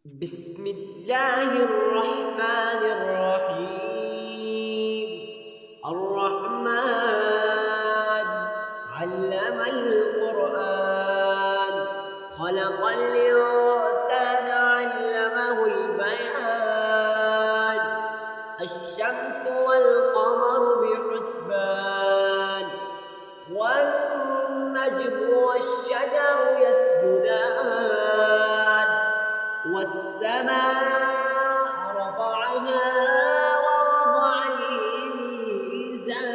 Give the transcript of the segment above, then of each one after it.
بسم الله الرحمن الرحيم. الرحمن علم القرآن، خلق الإنسان علمه البيان. الشمس والقمر بحسبان، والنجم والشجر يسجدان. والسماء رفعها ووضع الميزان،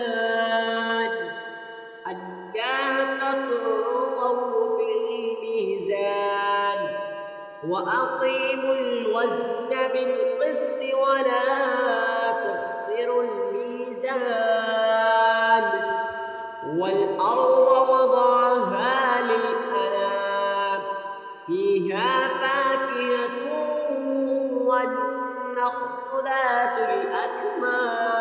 ألا تطغوا في الميزان، وأقيموا الوزن بالقسط ولا تخسروا الميزان. والأرض وضعها للأنام، فيها فاكهة والنخل ذات الأكمام،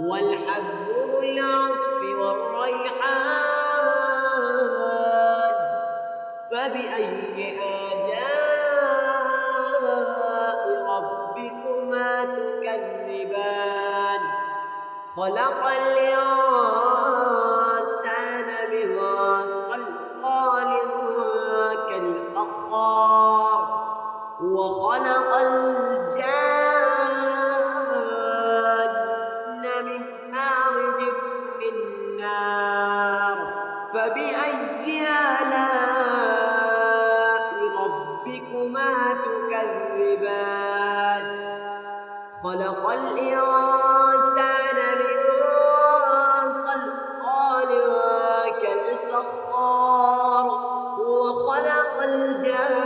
والحب ذو العصف والريحان. فبأي آلاء ربكما تكذبان؟ خلق الإنسان من صلصال كالفخار، وخلق الجان من مارج من نار. فبأي آلاء ربكما تكذبان؟ خلق الإنسان من صلصال كالفخار، وخلق الجان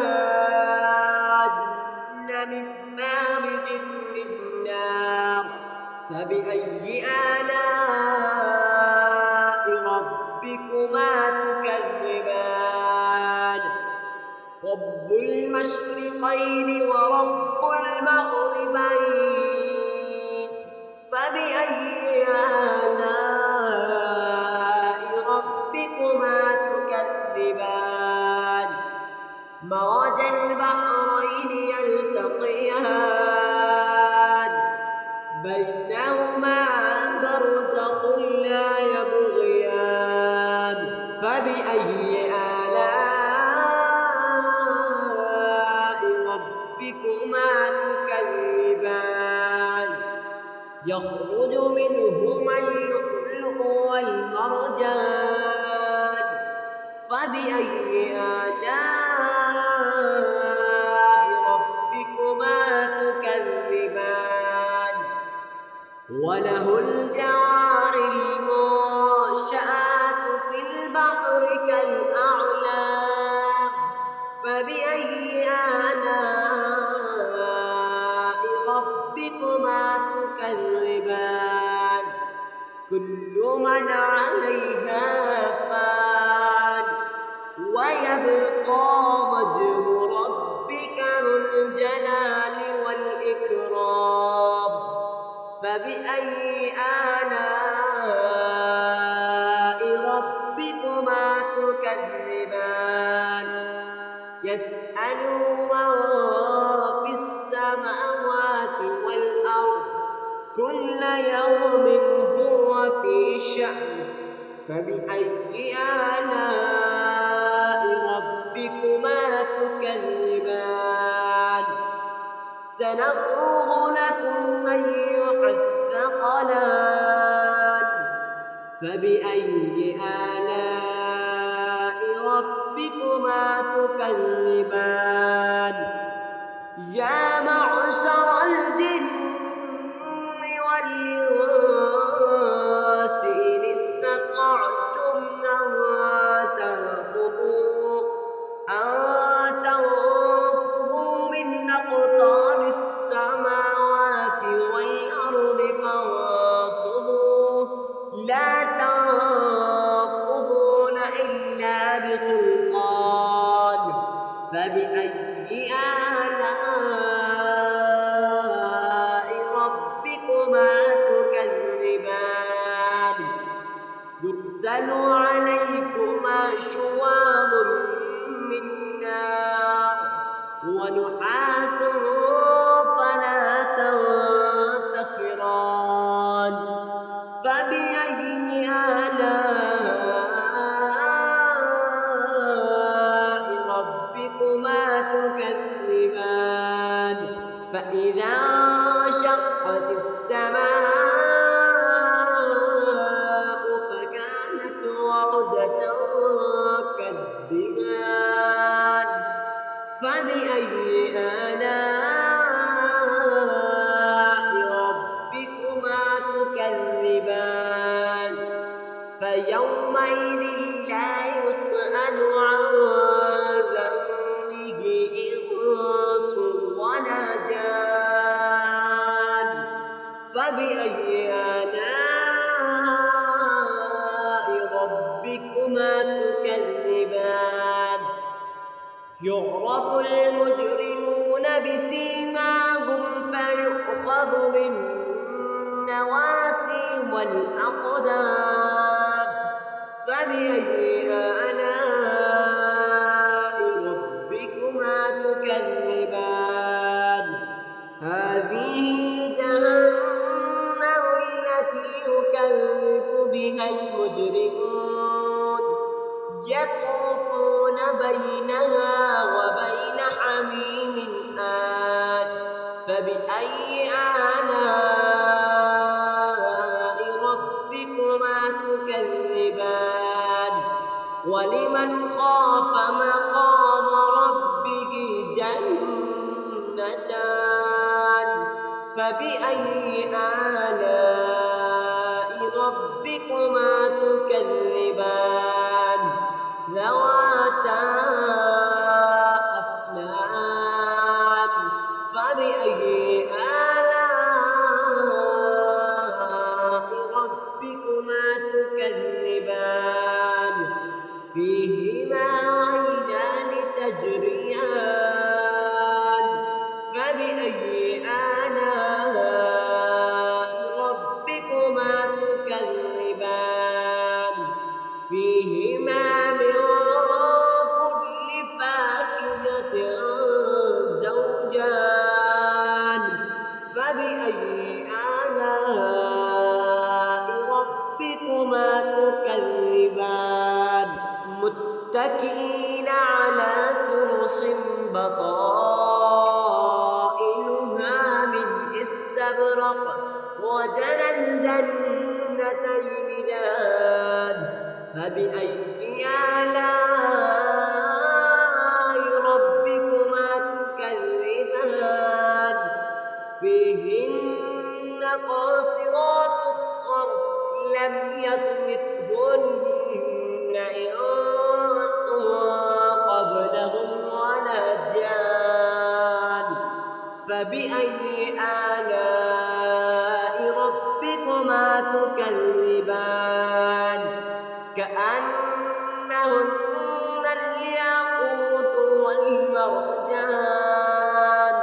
من مارج من نار. فبأي آلاء ربكما تكذبان؟ رب المشرقين ورب المغربين. فبأي آلاء ربكما تكذبان؟ مرج البحرين يلتقيان، بينهما برزخ لا يبغيان. فبأي آلاء ربكما تكذبان؟ يخرج منهما اللؤلؤ والمرجان. فبأي آلاء ربكما تكذبان؟ وله الجوار المنشآت في البحر كالأعلام. فبأي آلاء ربكما تكذبان؟ كل من عليها فان، ويبقى وجه ربك ذو الجلال والإكرام. فبأي آلاء ربكما تكذبان؟ يسأله من في السماوات والأرض، كل يوم هو في شأن. فبأي آلاء ربكما تكذبان؟ سنفرغ لكم أيها الثقلان. فبأي آلاء ربكما تكذبان؟ يا معشر الجن والإنس إن استطعتم أن تنفذوا من أقطار السماوات والأرض فانفذوا، لا تنفذون إلا بسلطان. فبأي آلاء ربكما تكذبان؟ يرسل عليكما شواظ من نار، ونحاس فلا تنتصران فبأي آلاء ربكما تكذبان فإذا انشقت السماء فكانت وردة كالدهان فبأي آلاء ربكما تكذبان فيومئذ لا يسأل عن ذنبه إنس ولا جان فبأي آلاء ربكما تكذبان يعرف المجرمون بسيماهم فيؤخذ بالنواسي والأقدام فبأي آلاء ربكما تكذبان هذه جهنم التي يكذب بها المجرمون يطوفون بينها وبين حميم آن فبأي آلاء ربكما تكذبان ولمن خاف مقام ربه جنتان فبأي آلاء ربكما تكذبان ذواتا أفنان فبأي آلاء ربكما تكذبان فيهما عينان تجريان فبأي آلاء ربكما تكذبان فيهما من كل فاكهة زوجان فبأي آلاء ربكما تكذبان متكئين على فرش بطائنها من استبرق وجنى الجنتين دان فبأي آلاء ربكما تكذبان فيهن قاصرات الطرف لم يطمثهن إنس قبلهم ولا جان فبأي آلاء ربكما تكذبان كأنهن الياقوت والمرجان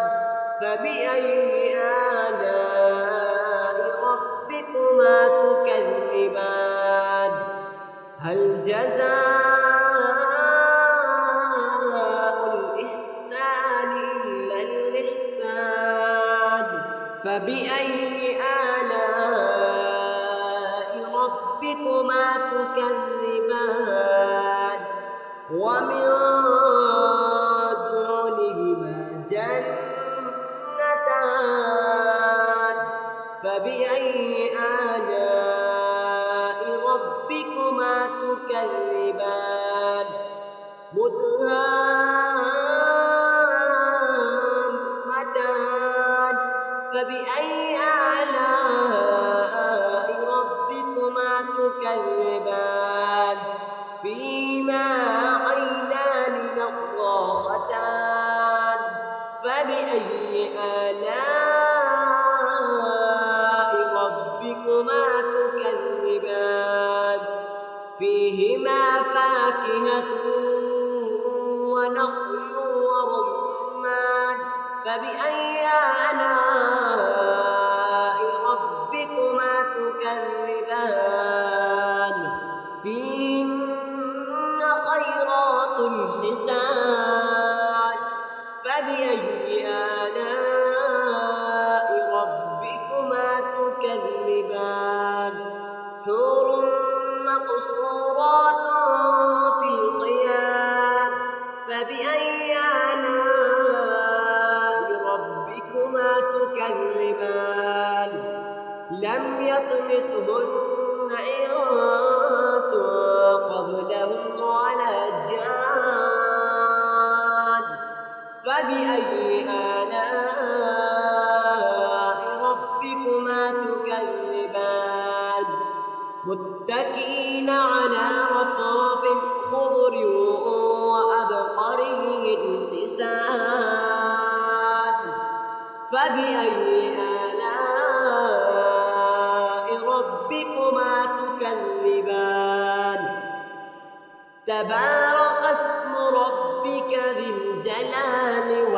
فبأي آلاء ربكما تكذبان هل جزاء الإحسان إلا الإحسان فبأي آلاء ربكما تكذبان ومن دونهما جنتان فبأي آلاء ربكما تكذبان مدهامتان فبأي آلاء ربكما تكذبان فيما عينان نضاختان فبأي آلاء ربكما تكذبان فيهما فاكهة ونخل ورمان فبأي آلاء ربكما تكذبان فيهن خيرات حسان فبأي آلاء ربكما تكذبان حور مقصورات في الخيام فبأي آلاء ربكما تكذبان لم يطمثهن إنس قبلهم ولا جان فبأي آلاء ربكما تكذبان متكئين على رفرف خضر وأبقري حسان فبأي آلاء ربكما تكذبان تبارك اسم ربك ذي الجلال